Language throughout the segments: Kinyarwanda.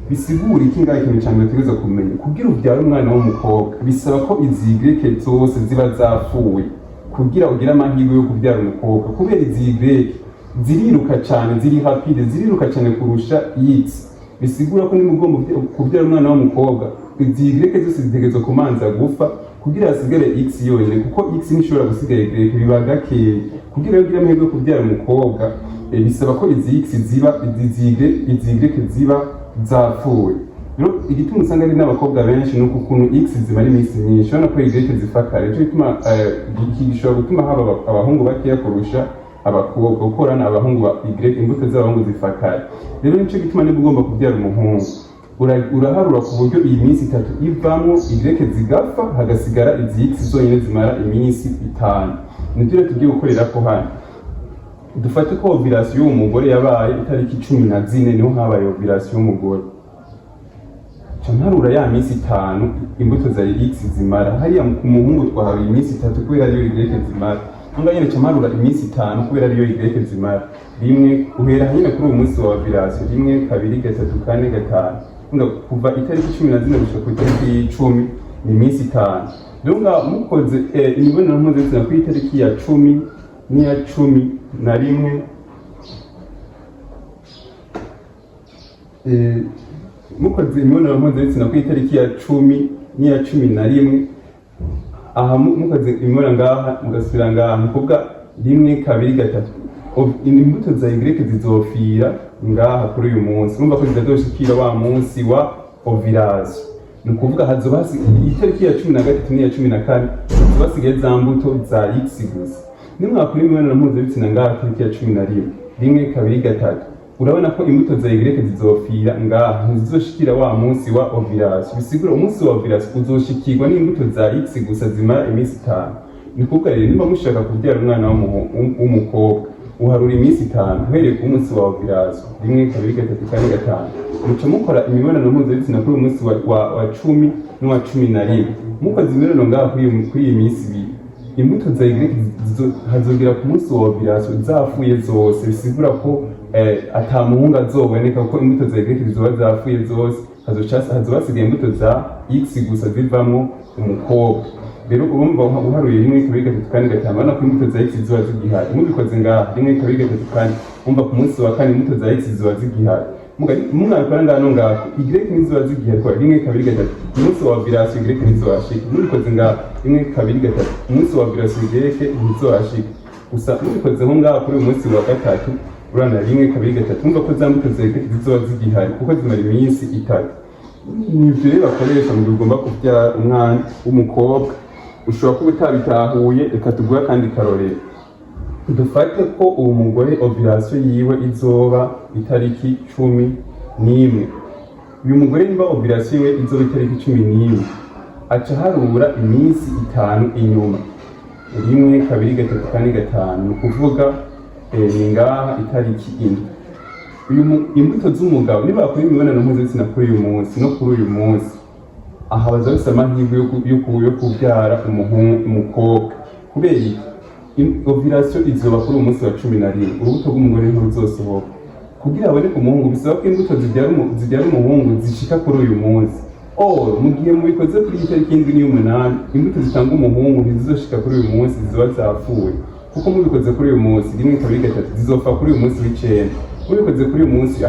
bisigura iki ngaho ikintu cyane bategereza kumenya kugira ubyara umwana w'umukobwa bisaba ko izi Y zose ziba zapfuye kugira ugire amahirwe yo kubyara umukobwa kubera izi Y ziriruka cyane ziri rapide ziriruka cyane kurusha X bisigura ko nimugomba kubyara umwana w'umukobwa izi Y zose zitegerezwa kumanza gufa kugira hasigare X yonyine kuko X nishobora gusigara Y biba gake kugira ugire amahirwe yo kubyara umukobwa bisaba ko izi X ziba izi Y ziba zapfuye. Rero igituma usanga ari n'abakobwa benshi nuko ukuntu X zimara iminsi myinshi urabona ko Y zifa kare cyo gituma gishobora gutuma haba abahungu bakeya kurusha abakobwa gukorana abahungu ba Y imbuto z'abahungu zifa kare. Rero nicyo gituma niba ugomba kubyara umuhungu uraharura ku buryo iyi minsi 3 ivamo Y zigapfa hagasigara izi X zonyine zimara iminsi 5. Nibyo tugiye gukorera ko hano dufate ko ovulation y'umugore yabaye itariki 14 niho habaye ovulation y'umugore Chanharura ya minsi 5 imbuto za X zimara hariya ku muhungu twahawe iminsi 3 kubera ariyo Y zimara anga nyene Chanharura iminsi 5 kubera ariyo Y zimara rimwe uhera nyine kuri uwo munsi wa ovulation rimwe kabiri gatatu kane gatanu nga kuva itariki 14 gushika ku itariki 10 ni iminsi 5 rero mukoze imibonano mpuzabitsina ku itariki ya 10 n'iya 11 mukoze imibonano mpuzabitsina ku itariki ya 10 n'iya 11 aha mukoze imibonano ngaha mugasubira ngaha mukobwa rimwe kabiri gatatu imbuto za Y zizofira ngaha kuri uyu munsi numva ko zizadoshikira wa munsi wa ovulation ni ukuvuga hazoba itariki ya 13 n'iya 14 basigaye za mbuto za X gusa nimwakora imibonano mpuzabitsina ngaha itariki ya 11 rimwe kabiri gatatu urabona ko imbuto za Y zizofira ngaha ntizizoshikira wa munsi wa ovulation bisigura umunsi wa ovulation uzoshikirwa n'imbuto za X gusa zimara iminsi 5 ni kuvuga rero niba mushaka kubyara umwana w'umukobwa uharura iminsi 5 uhereye ku munsi wa ovulation rimwe kabiri gatatu kane gatanu muca mukora imibonano mpuzabitsina kuri uyu munsi wa 10 n'uwa 11 mukoze imibonano ngaha kuri iyi minsi 2 imbuto za Y hazogera ku munsi wa ovulation zapfuye zose bisigura ko atamuhungu azoboneka kuko imbuto za Y zizoba zapfuye zose hazoba hasigaye imbuto za X gusa zivamo umukobwa. Rero urumva uharuye rimwe kabiri gatatu kane gatanu urabona ko imbuto za X zizoba zigihari mubikoze ngaha rimwe kabiri gatatu kane umva ku munsi wa 4 imbuto za X zizoba zigihari mwabikora ngano ngaha Y nizoba zigihari kwa rimwe kabiri gatatu umunsi wa ovulation Y nizohashika mubikoze ngaha rimwe kabiri gatatu umunsi wa ovulation Y nizohashika gusa mubikozeho ngaha kuri uyu munsi wa gatatu urana rimwe kabiri gatatu umva ko za mbuto za Y zizoba zigihari kuko zimara iminsi 3. Nivyo rero bakoresha mu ugomba kubyara umwana w'umukobwa ushobora kuba utabitahuye reka tuguha kandi karorero dufate ko uwo mugore ovulation yiwe izoba itariki 11 uyu mugore nimba ovulation yiwe izoba itariki 11 aca harura iminsi 5 inyuma rimwe kabiri gatatu kane gatanu ni ukuvuga ngaha itariki 7 uyu imbuto z'umugabo niba bakora imibonano mpuzabitsina kuri uyu munsi no kuri uyu munsi aha bazabisa amahirwe yo kubyara umukobwa kubera ovulation izoba kuri umunsi wa 11 urubuto rw'umugore ntuzosohoka kugira aboneke umuhungu bisaba ko imbuto zibyara umuhungu zishika kuri uyu munsi mu gihe mubikoze kuri itariki 7 imbuto zitanga umuhungu ntizizoshika kuri uyu munsi zizoba zapfuye kuko mubikoze kuri uyu munsi rimwe kabiri gatatu zizopfa kuri uyu munsi w'9 mubikoze kuri uyu munsi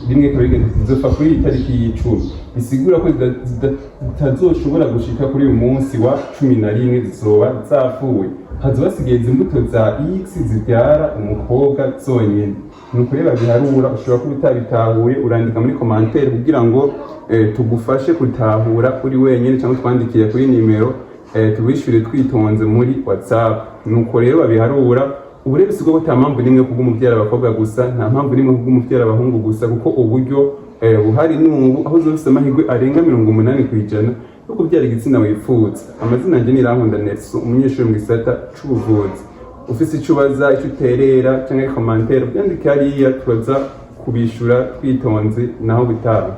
rimwe kabiri gatatu zizopfa kuri itariki y'10 bisigura ko zitazoshobora gushika kuri uyu munsi wa 11 zizoba zapfuye hazoba hasigaye imbuto za X zibyara umukobwa zonyine nuko rero biharura ushobora kuba utabitahuye urandika muri commentaire kugira ngo tugufashe gutahura uri wenyine cyangwa twandikire kuri nimero tubishyure twitonze muri WhatsApp nuko rero babiharura ubu rero sigo bata mpamvu nimwe kubw'umubyara abakobwa gusa nta mpamvu nimwe kubw'umubyara abahungu gusa kuko uburyo buhari n'ubu aho zose amahirwe arenga 80% yo kubyara igitsina wipfuza. Amazina yanjye ni Irankunda Nelson umunyeshuri mu gisata c'ubuvuzi ufise icyo ubaza icyo uterera cyangwa commentaire byandike hariya turaza kubishura twitonze naho bitaba.